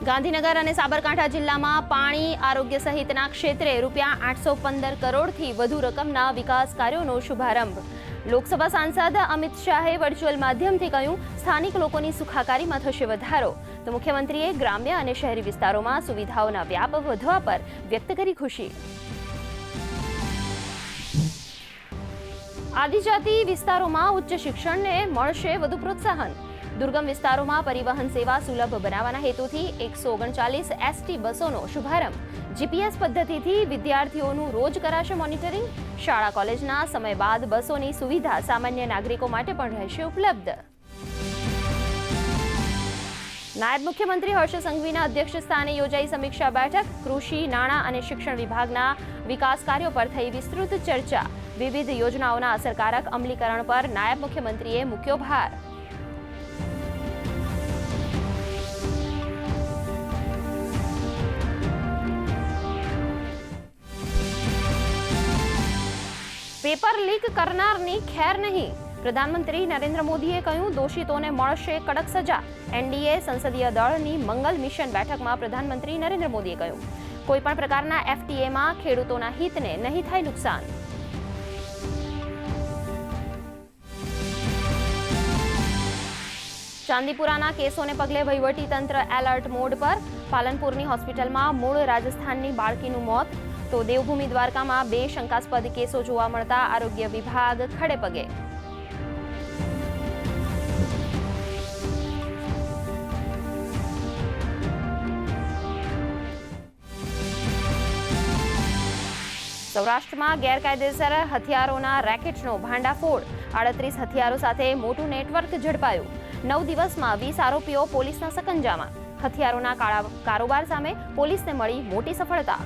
ગાંધીનગર અને સાબરકાંઠા જિલ્લામાં પાણી, આરોગ્ય સહિતના ક્ષેત્રે ₹815 કરોડથી વધુ રકમના વિકાસ કાર્યોનો શુભારંભ. લોકસભા સાંસદ અમિત શાહે વર્ચ્યુઅલ માધ્યમથી કહ્યું, સ્થાનિક લોકોની સુખાકારીમાં થશે વધારો. તો મુખ્યમંત્રીએ ગ્રામ્ય અને શહેરી વિસ્તારોમાં સુવિધાઓના વ્યાપ વધવા પર વ્યક્ત કરી ખુશી. આદિજાતિ વિસ્તારોમાં ઉચ્ચ શિક્ષણને મળશે વધુ પ્રોત્સાહન. દુર્ગમ વિસ્તારોમાં પરિવહન સેવા સુલભ બનાવવાના હેતુથી 139 એસટી બસોનો શુભારંભ. જીપીએસ પદ્ધતિથી વિદ્યાર્થીઓનું રોજ કરાશે મોનિટરિંગ. શાળા કોલેજના સમય બાદ બસોની સુવિધા સામાન્ય નાગરિકો માટે પણ રહેશે ઉપલબ્ધ. નાયબ મુખ્યમંત્રી હર્ષ સંઘવીના અધ્યક્ષસ્થાને યોજાઈ સમીક્ષા બેઠક. કૃષિ, નાણાં અને શિક્ષણ વિભાગના વિકાસ કાર્યો પર થઈ વિસ્તૃત ચર્ચા. વિવિધ યોજનાઓના અસરકારક અમલીકરણ પર નાયબ મુખ્યમંત્રીએ મૂક્યો ભાર. પેપર લીક કરનારની ખેર નહીં. પ્રધાનમંત્રી નરેન્દ્ર મોદીએ કહ્યું, દોષિતોને મળશે કડક સજા. એનડીએ સંસદીય દળની મંગલ મિશન બેઠકમાં પ્રધાનમંત્રી નરેન્દ્ર મોદીએ કહ્યું, કોઈપણ પ્રકારના એફટીએમાં ખેડૂતોના હિતને નહીં થાય નુકસાન. ચાંદીપુરાના કેસોને પગલે વહીવટીતંત્ર એલર્ટ મોડ પર. પાલનપુરની હોસ્પિટલમાં મૂળ રાજસ્થાનની બાળકીનું મોત. તો દેવભૂમિ દ્વારકામાં 2 શંકાસ્પદ કેસો જોવા મળતા આરોગ્ય વિભાગ ખડે પગે. સૌરાષ્ટ્રમાં ગેરકાયદેસર હથિયારોના રેકેટનો ભાંડાફોડ. 38 હથિયારો સાથે મોટું નેટવર્ક ઝડપાયું. 9 દિવસમાં 20 આરોપીઓ પોલીસના સકંજામાં. હથિયારોના કારોબાર સામે પોલીસને મળી મોટી સફળતા.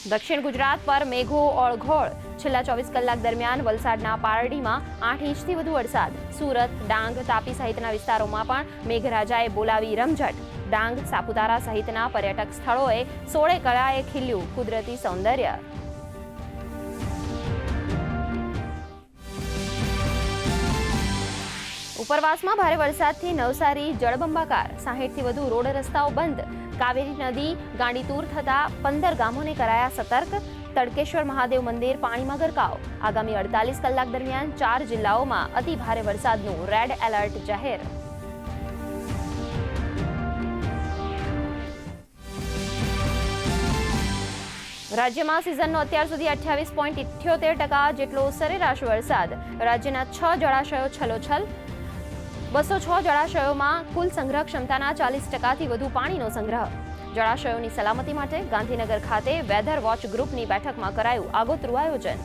દક્ષિણ ગુજરાત પર મેઘો ઓળઘોળ. છેલ્લા 24 કલાક દરમિયાન વલસાડના પારડીમાં 8 ઇંચથી વધુ વરસાદ. સુરત, ડાંગ, તાપી સહિતના વિસ્તારોમાં પણ મેઘરાજાએ બોલાવી રમઝટ. ડાંગ, સાપુતારા સહિતના પર્યટક સ્થળોએ 16 કળાએ ખીલ્યું કુદરતી સૌંદર્ય. ઉપરવાસમાં ભારે વરસાદથી નવસારી જળબંબાકાર. 60થી વધુ રોડ રસ્તાઓ બંધ. કાવેરી નદી ગાંડીતુર થતા 15 ગામોને કરાયા સતર્ક. તડકેશ્વર મહાદેવ મંદિર પાણીમાં ગરકાવ. આગામી 48 કલાક દરમિયાન 4 જિલ્લાઓમાં અતિ ભારે વરસાદનું રેડ એલર્ટ જાહેર. રાજ્યમાં સિઝનનો અત્યાર સુધી 28.78% જેટલો સરેરાશ વરસાદ. રાજ્યના 6 જળાશયો છલોછલ. 206 જળાશયોમાં કુલ સંગ્રહ ક્ષમતાના 40%થી વધુ પાણીનો સંગ્રહ. જળાશયોની સલામતી માટે ગાંધીનગર ખાતે વેધર વોચ ગ્રુપની બેઠકમાં કરાયું આગોતરું આયોજન.